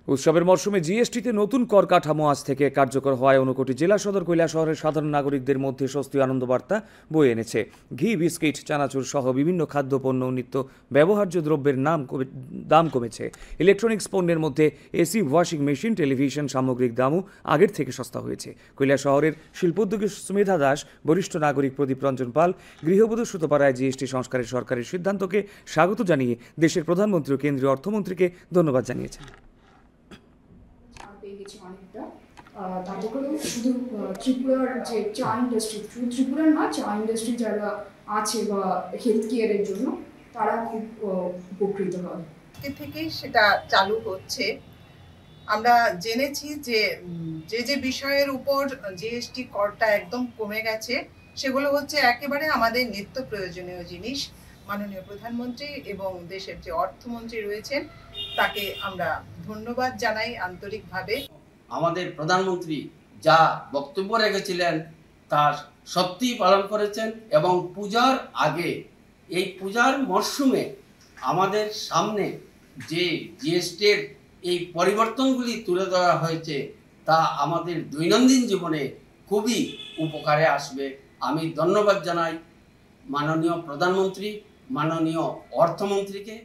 উৎসবের মরশুমে জিএসটিতে নতুন কর কাঠামো আজ থেকে কার্যকর হওয়ায় ঊনকোটি জেলা সদর কৈলাসহরের সাধারণ নাগরিকদের মধ্যে স্বস্তি আনন্দ বার্তা বয়ে এনেছে। ঘি, বিস্কিট, চানাচুর সহ বিভিন্ন খাদ্যপণ্য ও নিত্য ব্যবহার্য দ্রব্যের দাম কমেছে। ইলেকট্রনিক্স পণ্যের মধ্যে এসি, ওয়াশিং মেশিন, টেলিভিশন সামগ্রিক দামও আগের থেকে সস্তা হয়েছে। কৈলাসহরের শিল্পোদ্যোগী সুমেধা দাস, বরিষ্ঠ নাগরিক প্রদীপ রঞ্জন পাল গৃহবধূ সুতোপাড়ায় জিএসটি সংস্কারের সরকারের সিদ্ধান্তকে স্বাগত জানিয়ে দেশের প্রধানমন্ত্রী ও কেন্দ্রীয় অর্থমন্ত্রীকে ধন্যবাদ জানিয়েছেন। অনেকটা তাতে করে শুধু ত্রিপুরার যে চা ইন্ডাস্ট্রি, শুধু ত্রিপুরার না, চা ইন্ডাস্ট্রি যারা আছে বা হেলথ কেয়ারের জন্য তারা খুব উপকৃত হয়। থেকেই সেটা চালু হচ্ছে। আমরা জেনেছি যে যে বিষয়ের উপর জিএসটি করটা একদম কমে গেছে সেগুলো হচ্ছে একেবারে আমাদের নিত্য প্রয়োজনীয় জিনিস। মাননীয় প্রধানমন্ত্রী এবং দেশের যে অর্থমন্ত্রী রয়েছেন তাকে আমরা ধন্যবাদ জানাই আন্তরিকভাবে। আমাদের প্রধানমন্ত্রী যা বক্তব্য রেখেছিলেন তা সত্যি পালন করেছেন এবং পূজার আগে এই পূজার মরশুমে আমাদের সামনে যে জিএসটির এই পরিবর্তনগুলি তুলে ধরা হয়েছে তা আমাদের দৈনন্দিন জীবনে খুবই উপকারে আসবে। আমি ধন্যবাদ জানাই মাননীয় প্রধানমন্ত্রী, মাননীয় অর্থমন্ত্রীকে।